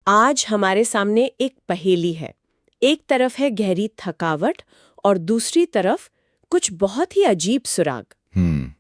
आज हमारे सामने एक पहेली है। एक तरफ है गहरी थकावट और दूसरी तरफ कुछ बहुत ही अजीब सुराग।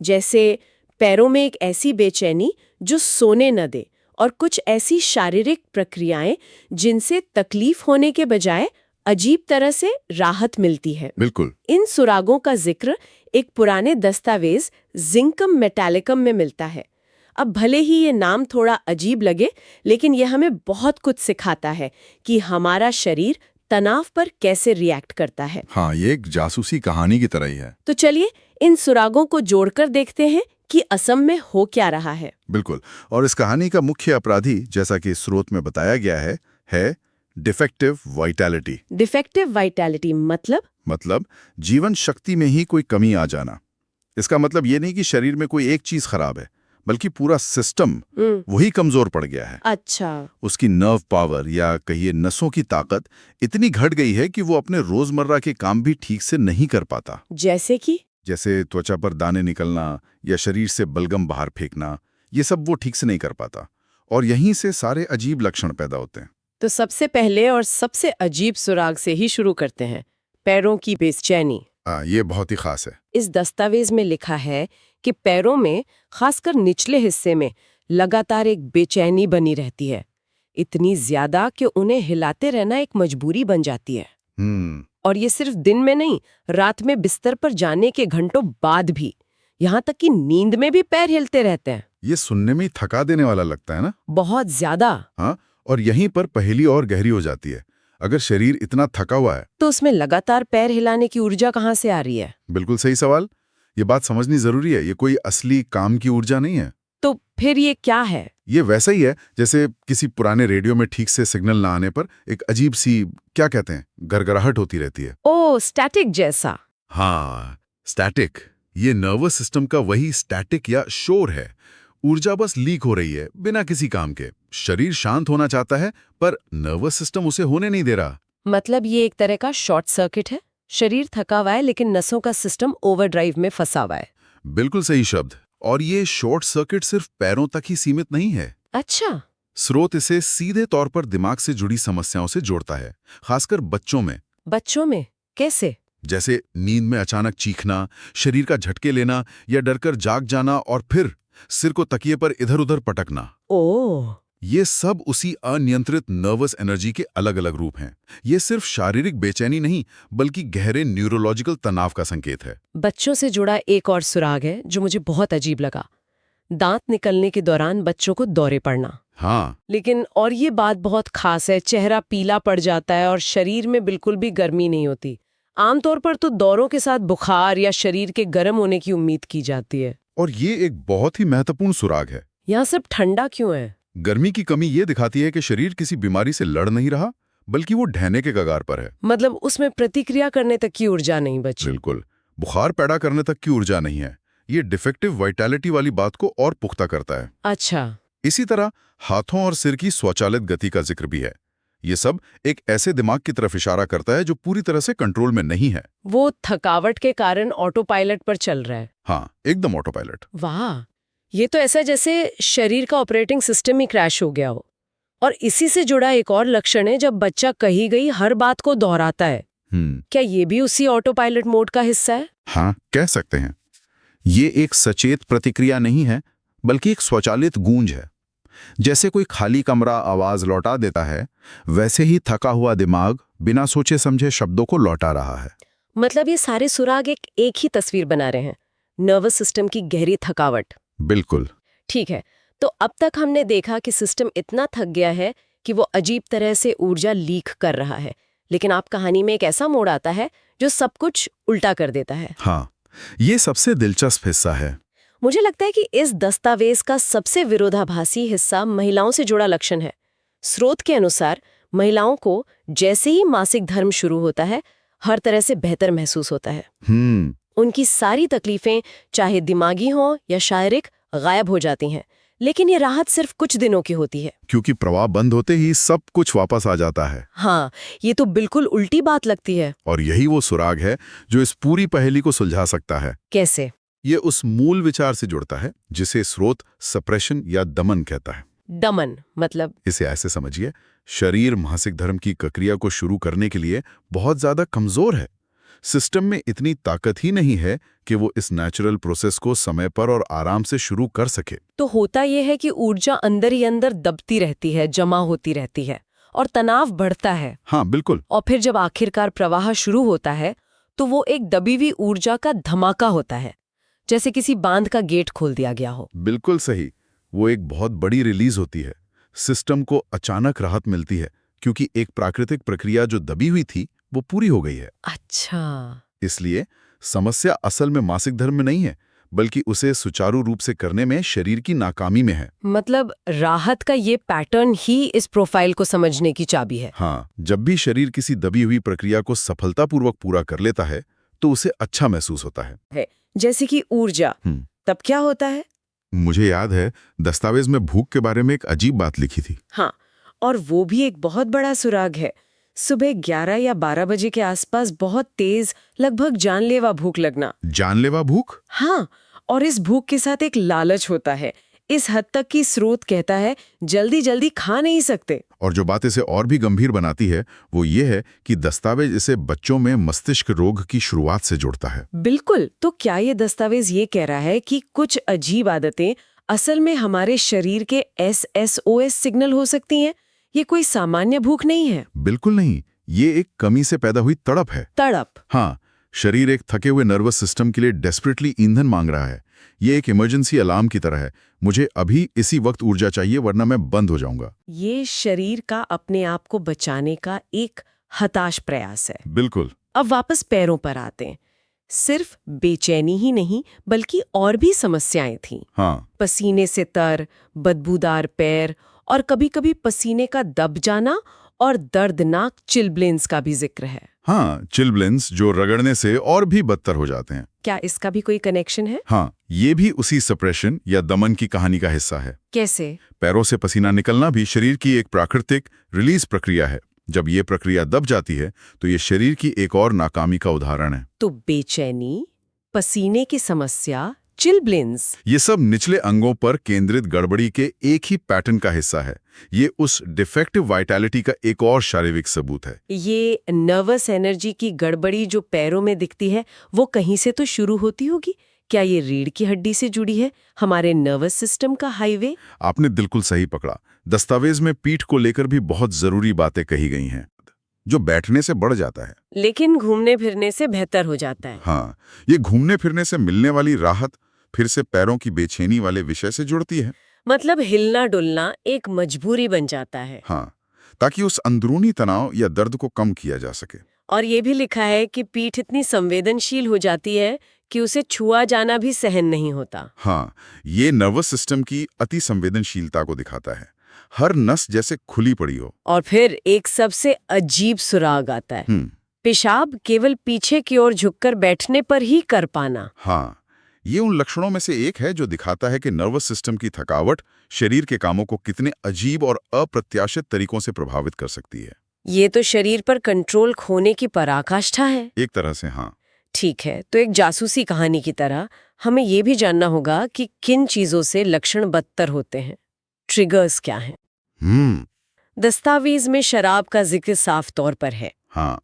जैसे पैरों में एक ऐसी बेचैनी जो सोने न दे और कुछ ऐसी शारीरिक प्रक्रियाएं जिनसे तकलीफ होने के बजाय अजीब तरह से राहत मिलती है। बिल्कुल। इन सुरागों का जिक्र एक पुराने दस्तावेज जिंकम मेटालिकम में मिलता है। अब भले ही ये नाम थोड़ा अजीब लगे, लेकिन यह हमें बहुत कुछ सिखाता है कि हमारा शरीर तनाव पर कैसे रिएक्ट करता है। हाँ, ये एक जासूसी कहानी की तरह ही है। तो चलिए इन सुरागों को जोड़कर देखते हैं कि असम में हो क्या रहा है। बिल्कुल। और इस कहानी का मुख्य अपराधी, जैसा कि स्रोत में बताया गया है डिफेक्टिव वाइटैलिटी। डिफेक्टिव वाइटैलिटी मतलब जीवन शक्ति में ही कोई कमी आ जाना। इसका मतलब ये नहीं कि शरीर में कोई एक चीज खराब है, बल्कि पूरा सिस्टम वही कमजोर पड़ गया है। अच्छा। उसकी नर्व पावर या कहिए नसों की ताकत इतनी घट गई है कि वो अपने रोजमर्रा के काम भी ठीक से नहीं कर पाता। जैसे त्वचा पर दाने निकलना या शरीर से बलगम बाहर फेंकना, ये सब वो ठीक से नहीं कर पाता। और यहीं से सारे अजीब लक्षण पैदा होते हैं। तो सबसे पहले और सबसे अजीब सुराग से ही शुरू करते हैं, पैरों की बेचैनी। ये बहुत ही खास है। इस दस्तावेज में लिखा है कि पैरों में, खासकर निचले हिस्से में, लगातार एक बेचैनी बनी रहती है। इतनी ज्यादा कि उन्हें हिलाते रहना एक मजबूरी बन जाती है। और ये सिर्फ दिन में नहीं, रात में बिस्तर पर जाने के घंटों बाद भी। यहाँ तक कि नींद में भी पैर हिलते रहते हैं। ये सुनने में थका देने वाला लगता है ना? बहुत ज्यादा। हाँ, और यहीं पर पहेली और गहरी हो जाती है। अगर शरीर इतना थका हुआ है तो उसमें लगातार पैर हिलाने की ऊर्जा कहाँ से आ रही है? बिल्कुल सही सवाल। ये बात समझनी जरूरी है। ये कोई असली काम की ऊर्जा नहीं है। तो फिर ये क्या है? ये वैसा ही है जैसे किसी पुराने रेडियो में ठीक से सिग्नल ना आने पर एक अजीब सी, क्या कहते हैं, गरगराहट होती रहती है। ओह, स्टैटिक जैसा। हाँ, स्टैटिक। ये नर्वस सिस्टम का वही स्टैटिक या शोर है। ऊर्जा बस लीक हो रही है बिना किसी काम के। शरीर शांत होना चाहता है पर नर्वस सिस्टम उसे होने नहीं दे रहा। मतलब ये एक तरह का शॉर्ट सर्किट है। शरीर थका हुआ है लेकिन नसों का सिस्टम ओवरड्राइव में फंसा हुआ है। बिल्कुल सही शब्द। और ये शॉर्ट सर्किट सिर्फ पैरों तक ही सीमित नहीं है। अच्छा। स्रोत इसे सीधे तौर पर दिमाग से जुड़ी समस्याओं से जोड़ता है, खासकर बच्चों में। बच्चों में कैसे? जैसे नींद में अचानक चीखना, शरीर का झटके लेना या डरकर जाग जाना और फिर सिर को तकिए पर इधर उधर पटकना। ओह। ये सब उसी अनियंत्रित नर्वस एनर्जी के अलग अलग रूप हैं। ये सिर्फ शारीरिक बेचैनी नहीं, बल्कि गहरे न्यूरोलॉजिकल तनाव का संकेत है। बच्चों से जुड़ा एक और सुराग है जो मुझे बहुत अजीब लगा। दांत निकलने के दौरान बच्चों को दौरे पड़ना। हाँ, लेकिन और ये बात बहुत खास है, चेहरा पीला पड़ जाता है और शरीर में बिल्कुल भी गर्मी नहीं होती। आमतौर पर तो दौरों के साथ बुखार या शरीर के गर्म होने की उम्मीद की जाती है। और ये एक बहुत ही महत्वपूर्ण सुराग है। यहाँ सब ठंडा क्यों है? गर्मी की कमी ये दिखाती है कि शरीर किसी बीमारी से लड़ नहीं रहा, बल्कि वो ढहने के कगार पर है। मतलब उसमें प्रतिक्रिया करने तक की ऊर्जा नहीं बची। बिल्कुल, बुखार पैदा करने तक की ऊर्जा नहीं है। ये डिफेक्टिव वाइटैलिटी वाली बात को और पुख्ता करता है। अच्छा। इसी तरह हाथों और सिर की स्वचालित गति का जिक्र भी है। ये सब एक ऐसे दिमाग की तरफ इशारा करता है जो पूरी तरह से कंट्रोल में नहीं है। वो थकावट के कारण ऑटो पायलट पर चल रहा है। हाँ, एकदम ऑटो पायलट। वाह, ये तो ऐसा जैसे शरीर का ऑपरेटिंग सिस्टम ही क्रैश हो गया हो। और इसी से जुड़ा एक और लक्षण है, जब बच्चा कही गई हर बात को दोहराता है। क्या ये भी उसी ऑटो पायलट मोड का हिस्सा है? हाँ, कह सकते हैं। ये एक सचेत प्रतिक्रिया नहीं है, बल्कि एक स्वचालित गूंज है। जैसे कोई खाली कमरा आवाज लौटा देता है, वैसे ही थका हुआ दिमाग बिना सोचे समझे शब्दों को लौटा रहा है। मतलब ये सारे सुराग एक ही तस्वीर बना रहे हैं, नर्वस सिस्टम की गहरी थकावट। बिल्कुल। ठीक है, तो अब तक हमने देखा कि सिस्टम इतना थक गया है कि वो अजीब तरह से ऊर्जा लीक कर रहा है। लेकिन आप कहानी में एक ऐसा मोड़ आता है जो सब कुछ उल्टा कर देता है। हाँ, ये सबसे दिलचस्प हिस्सा है। मुझे लगता है कि इस दस्तावेज का सबसे विरोधाभासी हिस्सा महिलाओं से जुड़ा लक्षण है। स्रोत के अनुसार महिलाओं को जैसे ही मासिक धर्म शुरू होता है, हर तरह से बेहतर महसूस होता है। उनकी सारी तकलीफें, चाहे दिमागी हों या शारीरिक, गायब हो जाती हैं। लेकिन ये राहत सिर्फ कुछ दिनों की होती है, क्योंकि प्रवाह बंद होते ही सब कुछ वापस आ जाता है। हाँ, ये तो बिल्कुल उल्टी बात लगती है। और यही वो सुराग है जो इस पूरी पहेली को सुलझा सकता है। कैसे? ये उस मूल विचार से जुड़ता है जिसे स्रोत सप्रेशन या दमन कहता है। दमन मतलब? इसे ऐसे समझिए, शरीर मासिक धर्म की प्रक्रिया को शुरू करने के लिए बहुत ज्यादा कमजोर है। सिस्टम में इतनी ताकत ही नहीं है कि वो इस नेचुरल प्रोसेस को समय पर और आराम से शुरू कर सके। तो होता यह है कि ऊर्जा अंदर ही अंदर दबती रहती है, जमा होती रहती है और तनाव बढ़ता है। हाँ बिल्कुल। और फिर जब आखिरकार प्रवाह शुरू होता है तो वो एक दबी हुई ऊर्जा का धमाका होता है, जैसे किसी बांध का गेट खोल दिया गया हो। बिल्कुल सही। वो एक बहुत बड़ी रिलीज होती है। सिस्टम को अचानक राहत मिलती है क्योंकि एक प्राकृतिक प्रक्रिया जो दबी हुई थी वो पूरी हो गई है। अच्छा। इसलिए समस्या असल में मासिक धर्म में नहीं है, बल्कि उसे सुचारू रूप से करने में शरीर की नाकामी में है। मतलब राहत का ये पैटर्न ही इस प्रोफाइल को समझने की चाबी है। हाँ, जब भी शरीर किसी दबी हुई प्रक्रिया को सफलतापूर्वक पूरा कर लेता है तो उसे अच्छा महसूस होता है। जैसे कि ऊर्जा। तब क्या होता है? मुझे याद है दस्तावेज में भूख के बारे में एक अजीब बात लिखी थी। हाँ, और वो भी एक बहुत बड़ा सुराग है। सुबह 11 या 12 बजे के आसपास बहुत तेज, लगभग जानलेवा भूख लगना। जानलेवा भूख? हाँ, और इस भूख के साथ एक लालच होता है, इस हद तक कि स्रोत कहता है जल्दी जल्दी खा नहीं सकते। और जो बात इसे और भी गंभीर बनाती है वो ये है कि दस्तावेज इसे बच्चों में मस्तिष्क रोग की शुरुआत से जोड़ता है। बिल्कुल। तो क्या ये दस्तावेज ये कह रहा है कि कुछ अजीब आदतें असल में हमारे शरीर के SOS सिग्नल हो सकती हैं? ये कोई सामान्य भूख नहीं है। बिल्कुल नहीं, ये एक कमी से पैदा हुई तड़प है। तड़प? हाँ, शरीर एक थके हुए नर्वस सिस्टम के लिए डेस्परेटली ईंधन मांग रहा है। ये एक इमरजेंसी अलार्म की तरह है, मुझे अभी इसी वक्त ऊर्जा चाहिए वरना मैं बंद हो जाऊंगा। ये शरीर का अपने आप को बचाने का एक हताश प्रयास है। बिल्कुल। अब वापस पैरों पर आते हैं। सिर्फ बेचैनी ही नहीं बल्कि और भी समस्याएं थीं। हाँ। पसीने से तर, बदबूदार पैर और कभी-कभी पसीने का दब जाना और दर्दनाक चिलब्लेंस का भी जिक्र है। हाँ, चिलब्लेंस जो रगड़ने से और भी बदतर हो जाते हैं। क्या इसका भी कोई कनेक्शन है? हाँ, ये भी उसी सप्रेशन या दमन की कहानी का हिस्सा है। कैसे? पैरों से पसीना निकलना भी शरीर की एक प्राकृतिक रिलीज प्रक्रिया है। जब ये प्रक्रिया दब जाती है तो ये शरीर की एक और नाकामी का उदाहरण है। तो बेचैनी, पसीने की समस्या, चिलब्लेंस, ये सब निचले अंगों पर केंद्रित गड़बड़ी के एक ही पैटर्न का हिस्सा है। ये उस डिफेक्टिव वाइटैलिटी का एक और शारीरिक सबूत है। ये नर्वस एनर्जी की गड़बड़ी जो पैरों में दिखती है वो कहीं से तो शुरू होती होगी। क्या ये रीढ़ की हड्डी से जुड़ी है, हमारे नर्वस सिस्टम का हाईवे? आपने बिल्कुल सही पकड़ा। दस्तावेज में पीठ को लेकर भी बहुत जरूरी बातें कही गई हैं, जो बैठने से बढ़ जाता है लेकिन घूमने फिरने से बेहतर हो जाता है। हाँ, ये घूमने फिरने से मिलने वाली राहत फिर से पैरों की बेचैनी वाले विषय से जुड़ती है। मतलब हिलना डुलना एक मजबूरी बन जाता है। हाँ, ताकि उस अंदरूनी तनाव या दर्द को कम किया जा सके। और ये भी लिखा है कि पीठ इतनी संवेदनशील हो जाती है कि उसे छुआ जाना भी सहन नहीं होता। हाँ, ये नर्वस सिस्टम की अति संवेदनशीलता को दिखाता है, हर नस जैसे खुली पड़ी हो। और फिर एक सबसे अजीब सुराग आता है, पेशाब केवल पीछे की ओर झुककर बैठने पर ही कर पाना। हाँ, ये उन लक्षणों में से एक है जो दिखाता है कि नर्वस सिस्टम की थकावट शरीर के कामों को कितने अजीब और अप्रत्याशित तरीकों से प्रभावित कर सकती है। ये तो शरीर पर कंट्रोल खोने की पराकाष्ठा है। एक तरह से हाँ। ठीक है, तो एक जासूसी कहानी की तरह हमें ये भी जानना होगा कि किन चीजों से लक्षण बदतर होते हैं। ट्रिगर्स क्या हैं? दस्तावेज में शराब का जिक्र साफ तौर पर है। हाँ,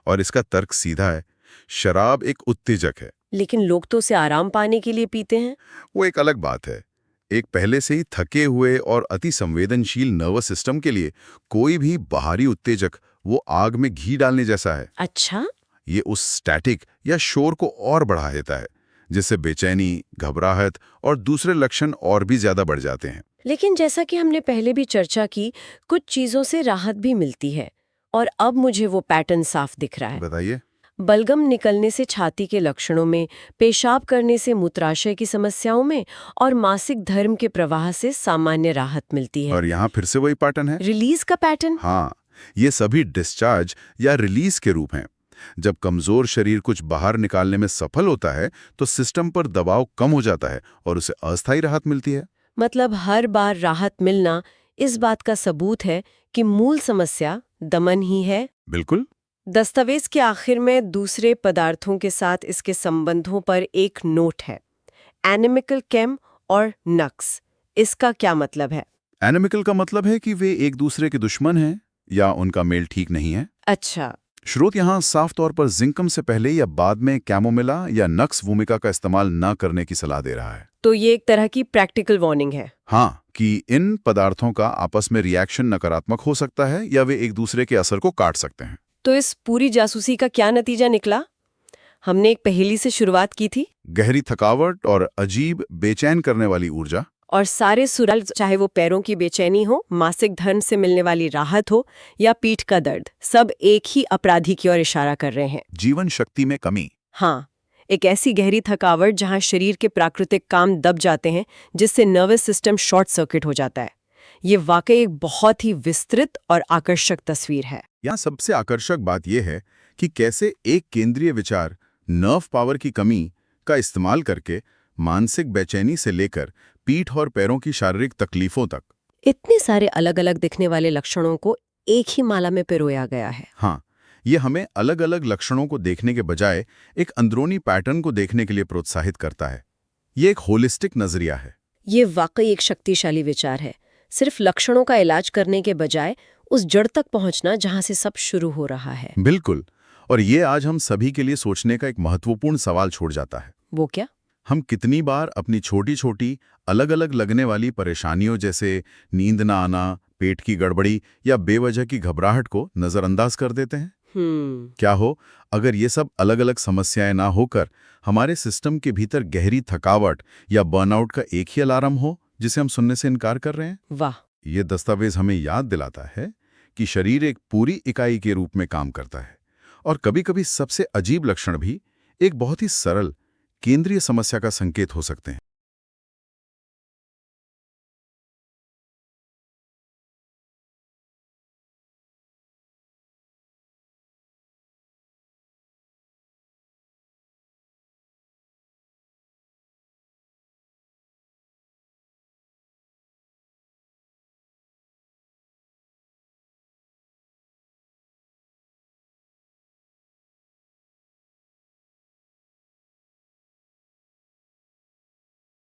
और इसका तर्क सीधा है, शराब एक उत्तेजक है। लेकिन लोग तो उसे आराम पाने के लिए पीते हैं। वो एक अलग बात है। एक पहले से ही थके हुए और अति संवेदनशील नर्वस सिस्टम के लिए कोई भी बाहरी उत्तेजक वो आग में घी डालने जैसा है। अच्छा? ये उस स्टैटिक या शोर को और बढ़ा देता है, जिससे बेचैनी, घबराहट और दूसरे लक्षण और भी ज्यादा बढ़ जाते हैं। लेकिन जैसा कि हमने पहले भी चर्चा की, कुछ चीजों से राहत भी मिलती है और अब मुझे वो पैटर्न साफ दिख रहा है। बताइए। बलगम निकलने से छाती के लक्षणों में, पेशाब करने से मूत्राशय की समस्याओं में और मासिक धर्म के प्रवाह से सामान्य राहत मिलती है। और यहाँ फिर से वही पैटर्न है, रिलीज का पैटर्न। हाँ, ये सभी डिस्चार्ज या रिलीज के रूप हैं। जब कमजोर शरीर कुछ बाहर निकालने में सफल होता है तो सिस्टम पर दबाव कम हो जाता है और उसे अस्थायी राहत मिलती है। मतलब हर बार राहत मिलना इस बात का सबूत है कि मूल समस्या दमन ही है। बिल्कुल। दस्तावेज के आखिर में दूसरे पदार्थों के साथ इसके संबंधों पर एक नोट है, एनिमिकल केम और नक्स। इसका क्या मतलब है? एनिमिकल का मतलब है कि वे एक दूसरे के दुश्मन हैं या उनका मेल ठीक नहीं है। अच्छा। स्रोत यहाँ साफ तौर पर जिंकम से पहले या बाद में कैमोमिला या नक्स वोमिका का इस्तेमाल न करने की सलाह दे रहा है। तो ये एक तरह की प्रैक्टिकल वार्निंग है। हाँ, कि इन पदार्थों का आपस में रिएक्शन नकारात्मक हो सकता है या वे एक दूसरे के असर को काट सकते हैं। तो इस पूरी जासूसी का क्या नतीजा निकला? हमने एक पहेली से शुरुआत की थी, गहरी थकावट और अजीब बेचैन करने वाली ऊर्जा, और सारे सुराग, चाहे वो पैरों की बेचैनी हो, मासिक धर्म से मिलने वाली राहत हो या पीठ का दर्द, सब एक ही अपराधी की ओर इशारा कर रहे हैं। जीवन शक्ति में कमी। हाँ, एक ऐसी गहरी थकावट जहां शरीर के प्राकृतिक काम दब जाते हैं, जिससे नर्वस सिस्टम शॉर्ट सर्किट हो जाता है। ये वाकई एक बहुत ही विस्तृत और आकर्षक तस्वीर है। यहाँ सबसे आकर्षक बात यह है कि कैसे एक केंद्रीय विचार नर्व पावर की कमी का इस्तेमाल करके मानसिक बेचैनी से लेकर पीठ और पैरों की शारीरिक तकलीफों तक इतने सारे अलग अलग दिखने वाले लक्षणों को एक ही माला में पिरोया गया है। हाँ, ये हमें अलग अलग लक्षणों को देखने के बजाय एक अंदरूनी पैटर्न को देखने के लिए प्रोत्साहित करता है। ये एक होलिस्टिक नजरिया है। ये वाकई एक शक्तिशाली विचार है। सिर्फ लक्षणों का इलाज करने के बजाय उस जड़ तक पहुंचना जहां से सब शुरू हो रहा है। बिल्कुल। और ये आज हम सभी के लिए सोचने का एक महत्वपूर्ण सवाल छोड़ जाता है। वो क्या? हम कितनी बार अपनी छोटी छोटी अलग अलग लगने वाली परेशानियों जैसे नींद ना आना, पेट की गड़बड़ी या बेवजह की घबराहट को नजरअंदाज कर देते हैं? क्या हो अगर ये सब अलग अलग समस्याएं ना होकर हमारे सिस्टम के भीतर गहरी थकावट या बर्नआउट का एक ही अलार्म हो जिसे हम सुनने से इनकार कर रहे हैं? वाह! ये दस्तावेज हमें याद दिलाता है कि शरीर एक पूरी इकाई के रूप में काम करता है और कभी-कभी सबसे अजीब लक्षण भी एक बहुत ही सरल केंद्रीय समस्या का संकेत हो सकते हैं।